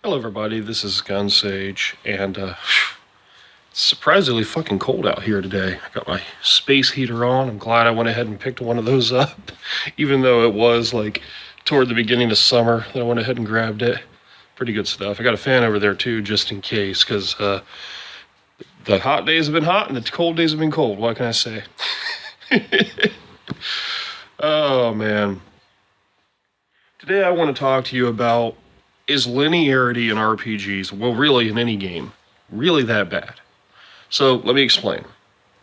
Hello everybody, this is Gun Sage, and it's surprisingly fucking cold out here today. I got my space heater on. I'm glad I went ahead and picked one of those up, even though it was like toward the beginning of summer that I went ahead and grabbed it. Pretty good stuff. I got a fan over there too, just in case, because the hot days have been hot and the cold days have been cold. What can I say? Oh man. Today I want to talk to you about, is linearity in RPGs, well really in any game, really that bad? So let me explain.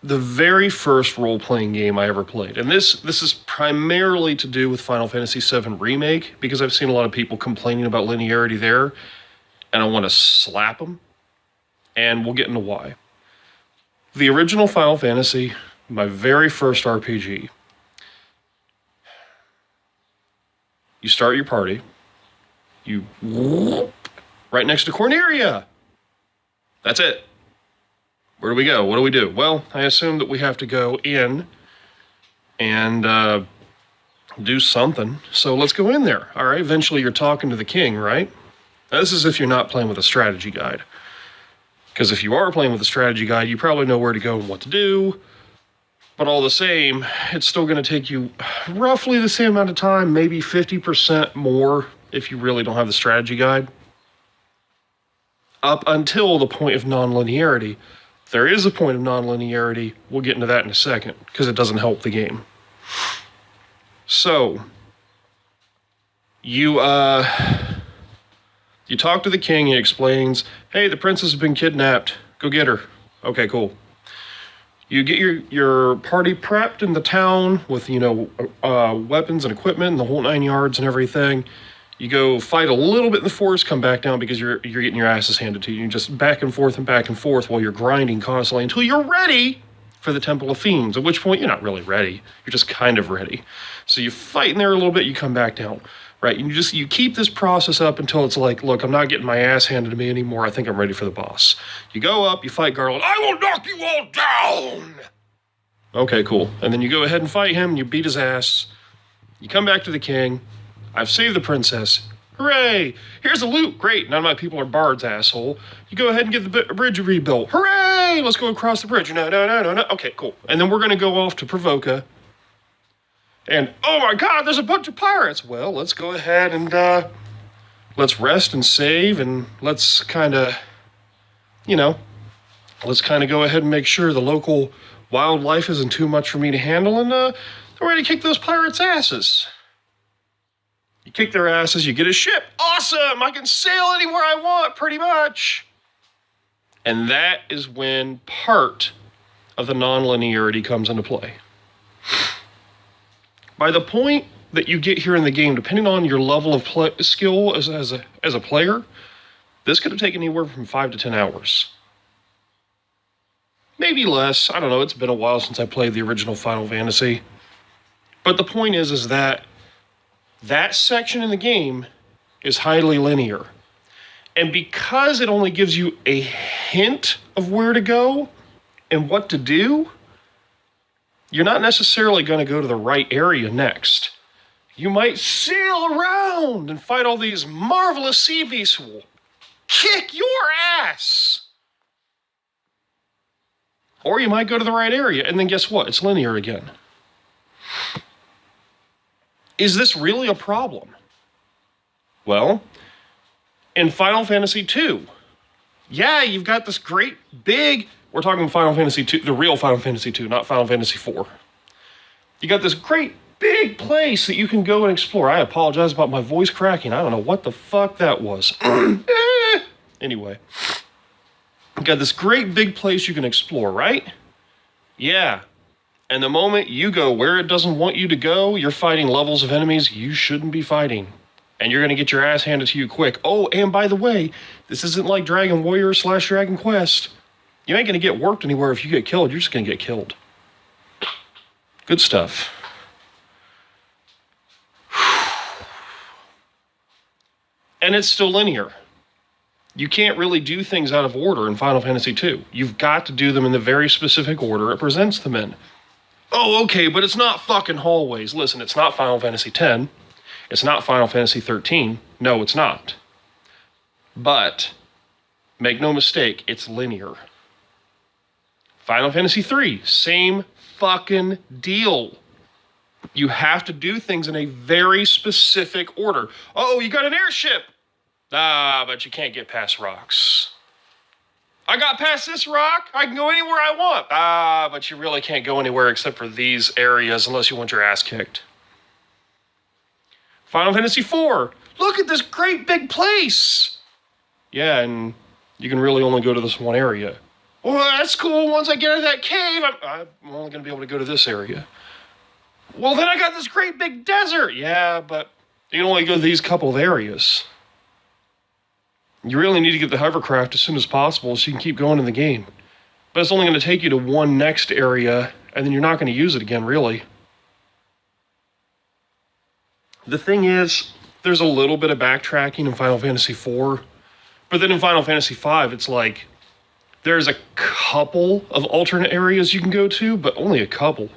The very first role-playing game I ever played, and this is primarily to do with Final Fantasy VII Remake, because I've seen a lot of people complaining about linearity there, and I want to slap them, and we'll get into why. The original Final Fantasy, my very first RPG, you start your party, you whoop, right next to Corneria. That's it. Where do we go? What do we do? Well, I assume that we have to go in and do something. So let's go in there. All right. Eventually you're talking to the king, right? Now, this is if you're not playing with a strategy guide. Because if you are playing with a strategy guide, you probably know where to go and what to do. But all the same, it's still going to take you roughly the same amount of time, maybe 50% more if you really don't have the strategy guide. Up until the point of non-linearity. There is a point of non-linearity. We'll get into that in a second, because it doesn't help the game. So, you talk to the king, he explains, hey, the princess has been kidnapped. Go get her. Okay, cool. You get your party prepped in the town with, weapons and equipment and the whole 9 yards and everything. You go fight a little bit in the forest, come back down because you're getting your asses handed to you. You're just back and forth while you're grinding constantly until you're ready for the Temple of Fiends, at which point you're not really ready. You're just kind of ready. So you fight in there a little bit, you come back down, right? And you keep this process up until it's like, look, I'm not getting my ass handed to me anymore. I think I'm ready for the boss. You go up, you fight Garland. I will knock you all down! Okay, cool. And then you go ahead and fight him, and you beat his ass. You come back to the king. I've saved the princess. Hooray! Here's the loot. Great. None of my people are bards, asshole. You go ahead and get the bridge rebuilt. Hooray! Let's go across the bridge. No. Okay, cool. And then we're going to go off to Provoca. And, oh my god, there's a bunch of pirates. Well, let's go ahead and, let's rest and save, and let's kind of, go ahead and make sure the local wildlife isn't too much for me to handle, and, they're ready to kick those pirates' asses. You kick their asses, you get a ship. Awesome! I can sail anywhere I want, pretty much. And that is when part of the non-linearity comes into play. By the point that you get here in the game, depending on your level of skill as a player, this could have taken anywhere from 5 to 10 hours. Maybe less. I don't know. It's been a while since I played the original Final Fantasy. But the point is that section in the game is highly linear. And because it only gives you a hint of where to go and what to do, you're not necessarily going to go to the right area next. You might sail around and fight all these marvelous sea beasts who will kick your ass. Or you might go to the right area, and then guess what? It's linear again. Is this really a problem? Well, in Final Fantasy II, yeah, you've got this great big, we're talking Final Fantasy II, the real Final Fantasy II, not Final Fantasy IV. You got this great big place that you can go and explore. I apologize about my voice cracking. I don't know what the fuck that was. Anyway, you got this great big place you can explore, right? Yeah. And the moment you go where it doesn't want you to go, you're fighting levels of enemies you shouldn't be fighting. And you're going to get your ass handed to you quick. Oh, and by the way, this isn't like Dragon Warrior / Dragon Quest. You ain't going to get worked anywhere if you get killed. You're just going to get killed. Good stuff. And it's still linear. You can't really do things out of order in Final Fantasy II. You've got to do them in the very specific order it presents them in. Oh, okay, but it's not fucking hallways. Listen, it's not Final Fantasy X. It's not Final Fantasy 13. No, it's not. But make no mistake, it's linear. Final Fantasy III, same fucking deal. You have to do things in a very specific order. Oh, you got an airship. But you can't get past rocks. I got past this rock. I can go anywhere I want. But you really can't go anywhere except for these areas unless you want your ass kicked. Final Fantasy IV. Look at this great big place. Yeah, and you can really only go to this one area. Well, that's cool. Once I get out of that cave, I'm only going to be able to go to this area. Well, then I got this great big desert. Yeah, but you can only go to these couple of areas. You really need to get the hovercraft as soon as possible so you can keep going in the game. But it's only going to take you to one next area, and then you're not going to use it again, really. The thing is, there's a little bit of backtracking in Final Fantasy IV, but then in Final Fantasy V, it's like, there's a couple of alternate areas you can go to, but only a couple.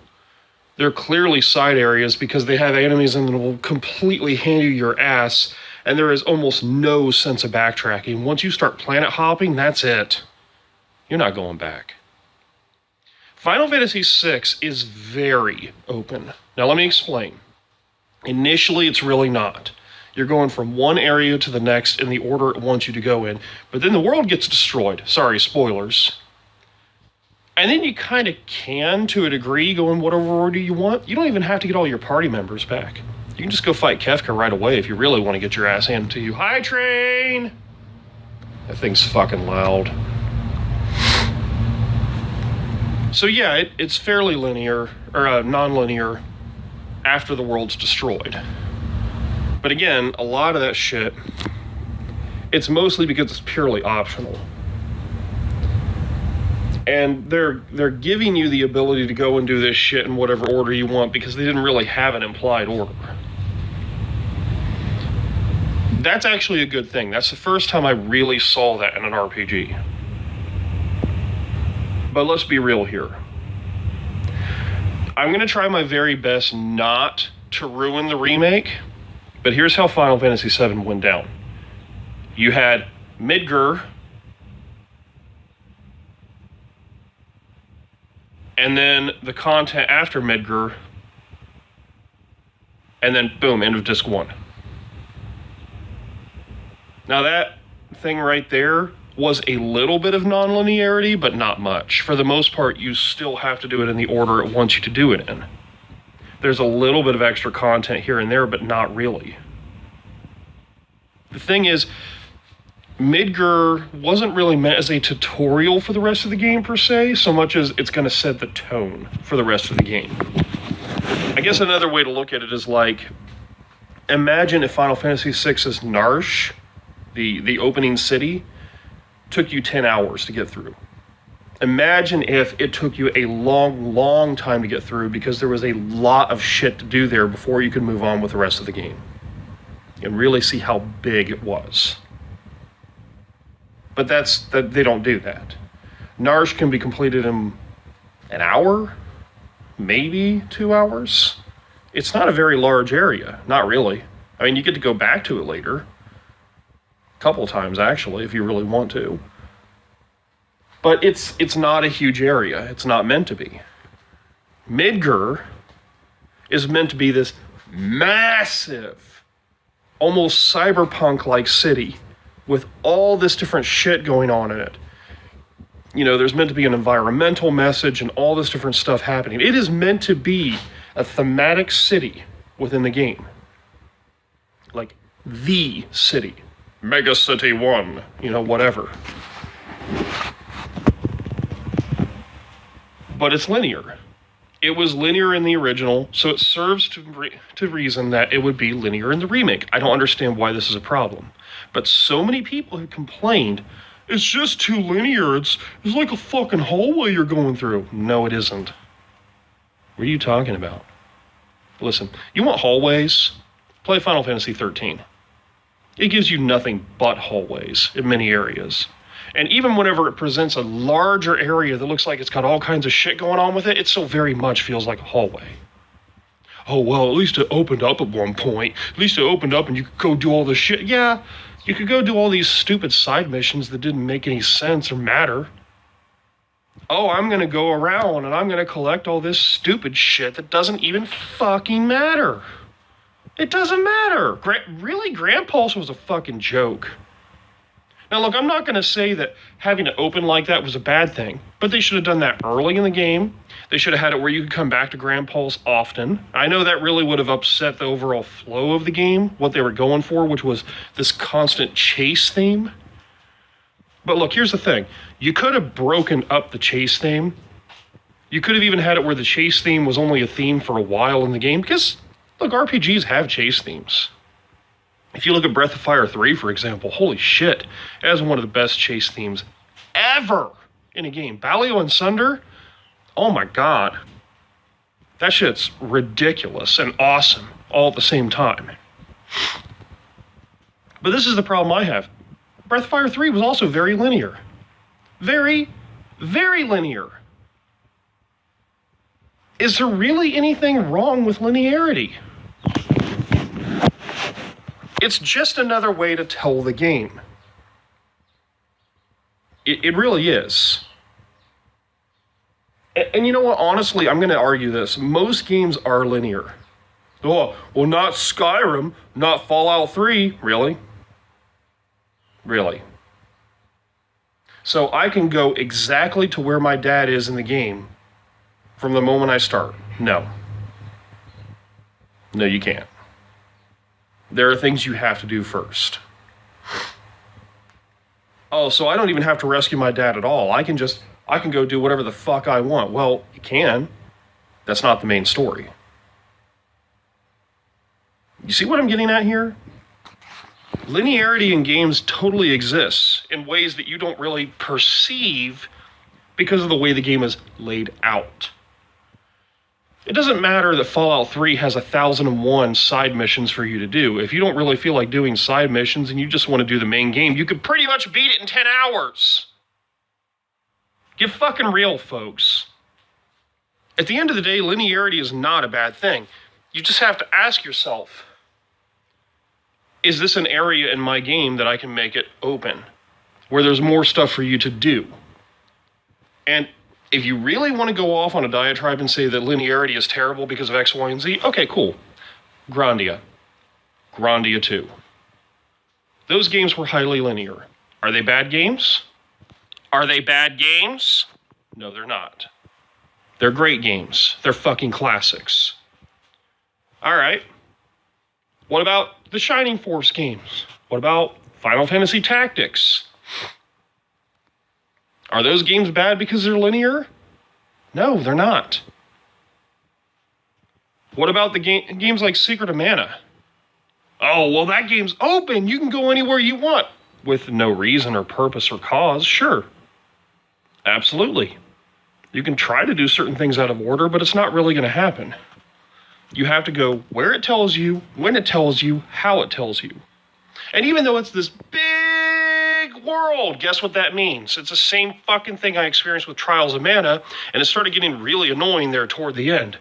They're clearly side areas because they have enemies in them that will completely hand you your ass, and there is almost no sense of backtracking. Once you start planet hopping, that's it. You're not going back. Final Fantasy VI is very open. Now let me explain. Initially, it's really not. You're going from one area to the next in the order it wants you to go in, but then the world gets destroyed. Sorry, spoilers. And then you kind of can, to a degree, go in whatever order you want. You don't even have to get all your party members back. You can just go fight Kefka right away if you really want to get your ass handed to you. Hi, train! That thing's fucking loud. So yeah, it's fairly linear, or non-linear, after the world's destroyed. But again, a lot of that shit, it's mostly because it's purely optional. And they're giving you the ability to go and do this shit in whatever order you want because they didn't really have an implied order. That's actually a good thing. That's the first time I really saw that in an RPG. But let's be real here. I'm going to try my very best not to ruin the remake, but here's how Final Fantasy VII went down. You had Midgar, and then the content after Midgar, and then boom, end of disc 1. Now that thing right there was a little bit of non-linearity, but not much. For the most part, you still have to do it in the order it wants you to do it in. There's a little bit of extra content here and there, but not really. The thing is, Midgar wasn't really meant as a tutorial for the rest of the game per se, so much as it's going to set the tone for the rest of the game. I guess another way to look at it is like, imagine if Final Fantasy VI's Narsh, the opening city, took you 10 hours to get through. Imagine if it took you a long, long time to get through because there was a lot of shit to do there before you could move on with the rest of the game and really see how big it was. But they don't do that. Narsh can be completed in an hour, maybe 2 hours. It's not a very large area, not really. I mean, you get to go back to it later. A couple times, actually, if you really want to. But it's not a huge area. It's not meant to be. Midgar is meant to be this massive, almost cyberpunk-like city with all this different shit going on in it. You know, there's meant to be an environmental message and all this different stuff happening. It is meant to be a thematic city within the game. Like, the city. Mega City 1, whatever. But it's linear. It was linear in the original, so it serves to reason that it would be linear in the remake. I don't understand why this is a problem. But so many people have complained, it's just too linear, it's like a fucking hallway you're going through. No, it isn't. What are you talking about? Listen, you want hallways? Play Final Fantasy 13. It gives you nothing but hallways in many areas. And even whenever it presents a larger area that looks like it's got all kinds of shit going on with it, it still very much feels like a hallway. Oh, well, at least it opened up at one point. At least it opened up and you could go do all this shit. Yeah, You could go do all these stupid side missions that didn't make any sense or matter. Oh, I'm going to go around and I'm going to collect all this stupid shit that doesn't even fucking matter. It doesn't matter. Really, Grand Pulse was a fucking joke. Now, look, I'm not going to say that having it open like that was a bad thing, but they should have done that early in the game. They should have had it where you could come back to Grand Pulse often. I know that really would have upset the overall flow of the game, what they were going for, which was this constant chase theme. But look, here's the thing. You could have broken up the chase theme. You could have even had it where the chase theme was only a theme for a while in the game, because, look, RPGs have chase themes. If you look at Breath of Fire 3, for example, holy shit, it has one of the best chase themes ever in a game. Balio and Sunder, oh my god. That shit's ridiculous and awesome all at the same time. But this is the problem I have. Breath of Fire 3 was also very linear. Very, very linear. Is there really anything wrong with linearity? It's just another way to tell the game. It really is. And you know what? Honestly, I'm going to argue this. Most games are linear. Oh, well, not Skyrim, not Fallout 3. Really? Really? So I can go exactly to where my dad is in the game from the moment I start. No. No, you can't. There are things you have to do first. Oh, so I don't even have to rescue my dad at all. I can go do whatever the fuck I want. Well, you can. That's not the main story. You see what I'm getting at here? Linearity in games totally exists in ways that you don't really perceive because of the way the game is laid out. It doesn't matter that Fallout 3 has 1,001 side missions for you to do. If you don't really feel like doing side missions and you just want to do the main game, you could pretty much beat it in 10 hours. Get fucking real, folks. At the end of the day, linearity is not a bad thing. You just have to ask yourself, is this an area in my game that I can make it open, where there's more stuff for you to do? And if you really want to go off on a diatribe and say that linearity is terrible because of X, Y, and Z, okay, cool. Grandia 2. Those games were highly linear. Are they bad games? Are they bad games? No, they're not. They're great games. They're fucking classics. All right. What about the Shining Force games? What about Final Fantasy Tactics? Are those games bad because they're linear? No, they're not. What about the games like Secret of Mana? Oh, well, that game's open. You can go anywhere you want. With no reason or purpose or cause, sure. Absolutely. You can try to do certain things out of order, but it's not really going to happen. You have to go where it tells you, when it tells you, how it tells you. And even though it's this big world, guess what that means? It's the same fucking thing I experienced with Trials of Mana, and it started getting really annoying there toward the end.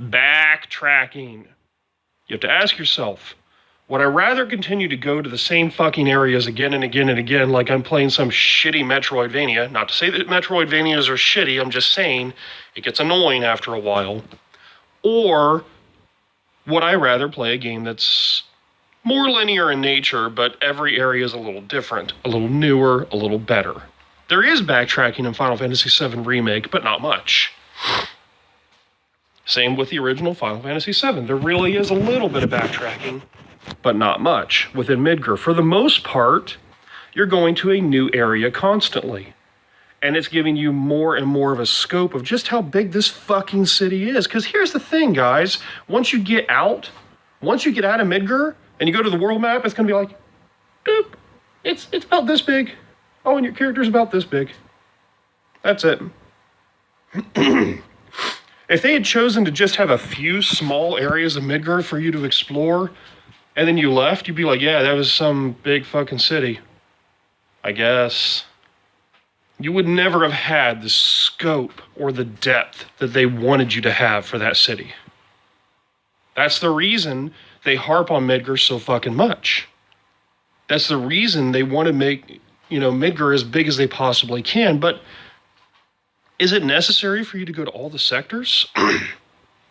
Backtracking. You have to ask yourself, would I rather continue to go to the same fucking areas again and again and again like I'm playing some shitty Metroidvania? Not to say that Metroidvanias are shitty, I'm just saying it gets annoying after a while. Or would I rather play a game that's more linear in nature, but every area is a little different, a little newer, a little better? There is backtracking in Final Fantasy VII Remake, but not much. Same with the original Final Fantasy VII. There really is a little bit of backtracking, but not much within Midgar. For the most part, you're going to a new area constantly. And it's giving you more and more of a scope of just how big this fucking city is. Because here's the thing, guys. Once you get out of Midgar and you go to the world map, it's going to be like, doop, it's about this big. Oh, and your character's about this big. That's it. If they had chosen to just have a few small areas of Midgar for you to explore, and then you left, you'd be like, yeah, that was some big fucking city. I guess. You would never have had the scope or the depth that they wanted you to have for that city. That's the reason they harp on Midgar so fucking much. That's the reason they want to make, Midgar as big as they possibly can. But is it necessary for you to go to all the sectors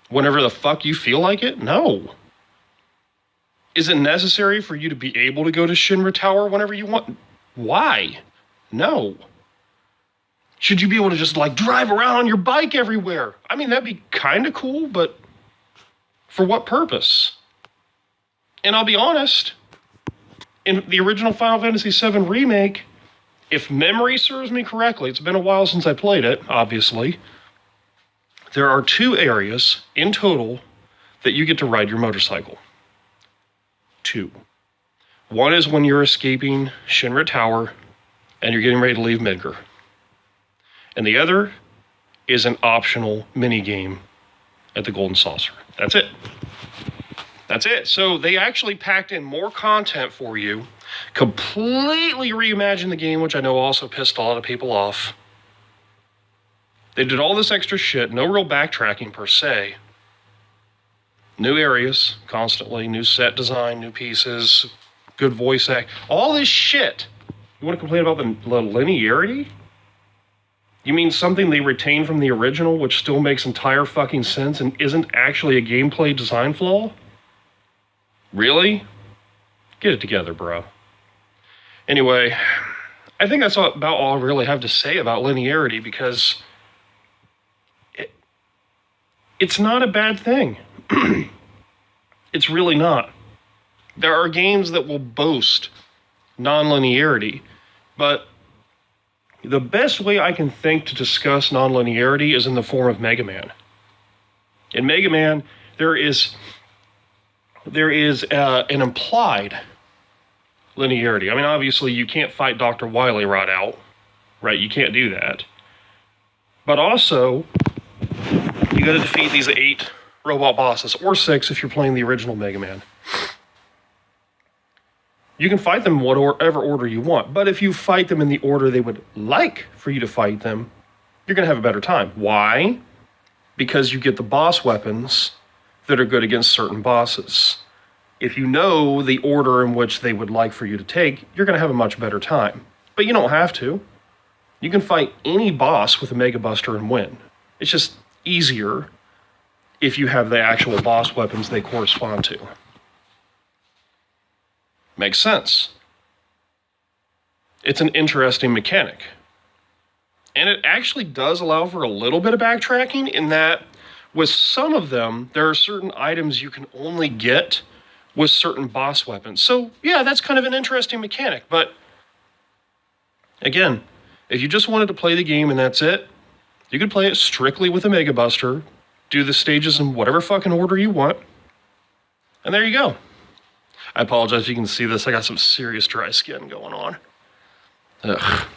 whenever the fuck you feel like it? No. Is it necessary for you to be able to go to Shinra Tower whenever you want? Why? No. Should you be able to just drive around on your bike everywhere? I mean, that'd be kind of cool, but for what purpose? And I'll be honest, in the original Final Fantasy VII Remake, if memory serves me correctly, it's been a while since I played it, obviously, there are 2 areas in total that you get to ride your motorcycle. 2. One is when you're escaping Shinra Tower and you're getting ready to leave Midgar. And the other is an optional mini-game at the Golden Saucer. That's it. That's it. So they actually packed in more content for you, completely reimagined the game, which I know also pissed a lot of people off. They did all this extra shit, no real backtracking per se. New areas, constantly, new set design, new pieces, good voice act, all this shit. You want to complain about the linearity? You mean something they retained from the original, which still makes entire fucking sense and isn't actually a gameplay design flaw? Really? Get it together, bro. Anyway, I think that's about all I really have to say about linearity, because it's not a bad thing. It's really not. There are games that will boast non-linearity, but the best way I can think to discuss non-linearity is in the form of Mega Man. In Mega Man, there is an implied linearity. I mean, obviously, you can't fight Dr. Wily right out, right? You can't do that. But also, you got to defeat these 8 robot bosses, or 6 if you're playing the original Mega Man. You can fight them in whatever order you want, but if you fight them in the order they would like for you to fight them, you're going to have a better time. Why? Because you get the boss weapons that are good against certain bosses. If you know the order in which they would like for you to take, you're going to have a much better time. But you don't have to. You can fight any boss with a Mega Buster and win. It's just easier if you have the actual boss weapons they correspond to. Makes sense. It's an interesting mechanic. And it actually does allow for a little bit of backtracking in that with some of them, there are certain items you can only get with certain boss weapons. So, yeah, that's kind of an interesting mechanic. But, again, if you just wanted to play the game and that's it, you could play it strictly with a Mega Buster, do the stages in whatever fucking order you want, and there you go. I apologize if you can see this. I got some serious dry skin going on. Ugh.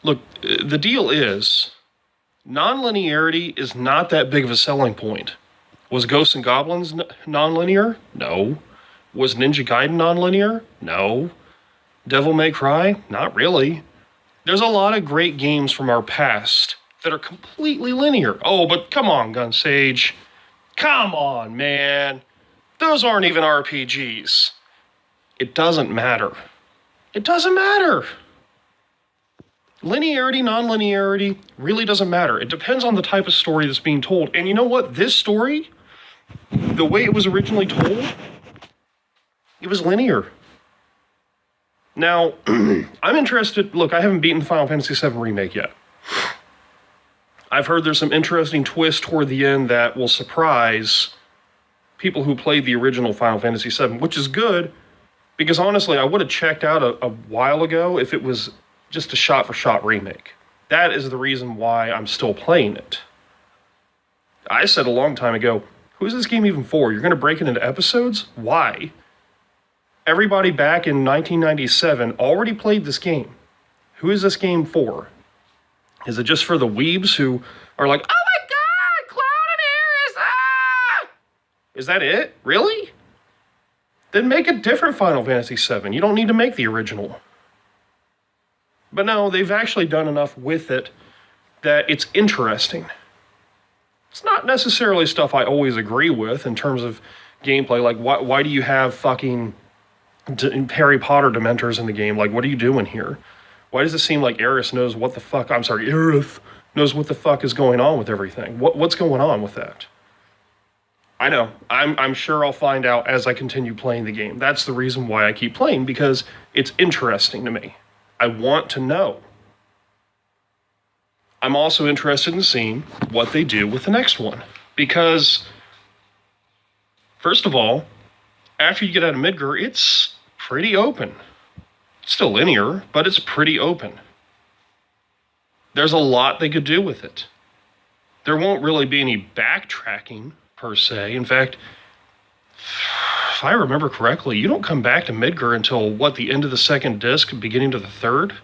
Look, the deal is, non-linearity is not that big of a selling point. Was Ghosts and Goblins non-linear? No. Was Ninja Gaiden non-linear? No. Devil May Cry? Not really. There's a lot of great games from our past that are completely linear. Oh, but come on, Gunsage. Come on, man. Those aren't even RPGs. It doesn't matter. It doesn't matter. Linearity, non-linearity really doesn't matter. It depends on the type of story that's being told. And you know what? This story, the way it was originally told, it was linear. Now, I'm interested. Look, I haven't beaten Final Fantasy VII Remake yet. I've heard there's some interesting twists toward the end that will surprise people who played the original Final Fantasy VII, which is good, because honestly, I would have checked out a while ago if it was just a shot-for-shot remake. That is the reason why I'm still playing it. I said a long time ago, who is this game even for? You're going to break it into episodes? Why? Everybody back in 1997 already played this game. Who is this game for? Is it just for the weebs who are like, oh my god, Cloud and Aerith, ah! Is that it? Really? Then make a different Final Fantasy VII. You don't need to make the original. But no, they've actually done enough with it that it's interesting. It's not necessarily stuff I always agree with in terms of gameplay. Like, why do you have fucking Harry Potter Dementors in the game? Like, what are you doing here? Why does it seem like Aerith knows what the fuck? I'm sorry, Aerith knows what the fuck is going on with everything. What's going on with that? I know. I'm sure I'll find out as I continue playing the game. That's the reason why I keep playing, because it's interesting to me. I want to know. I'm also interested in seeing what they do with the next one. Because, first of all, after you get out of Midgar, it's pretty open. It's still linear, but it's pretty open. There's a lot they could do with it. There won't really be any backtracking, per se. In fact, if I remember correctly, you don't come back to Midgar until, what, the end of the second disc, beginning to the third?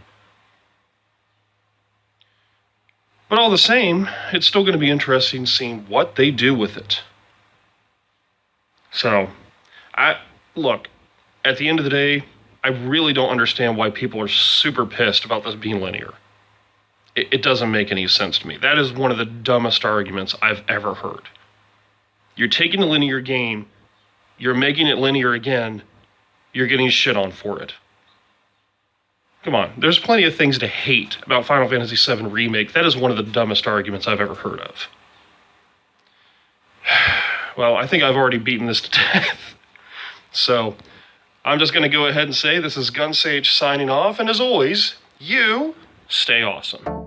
But all the same, it's still going to be interesting seeing what they do with it. So, look, at the end of the day, I really don't understand why people are super pissed about this being linear. It doesn't make any sense to me. That is one of the dumbest arguments I've ever heard. You're taking a linear game, you're making it linear again, you're getting shit on for it. Come on, there's plenty of things to hate about Final Fantasy VII Remake. That is one of the dumbest arguments I've ever heard of. Well, I think I've already beaten this to death. So, I'm just going to go ahead and say this is Gunsage signing off, and as always, you stay awesome.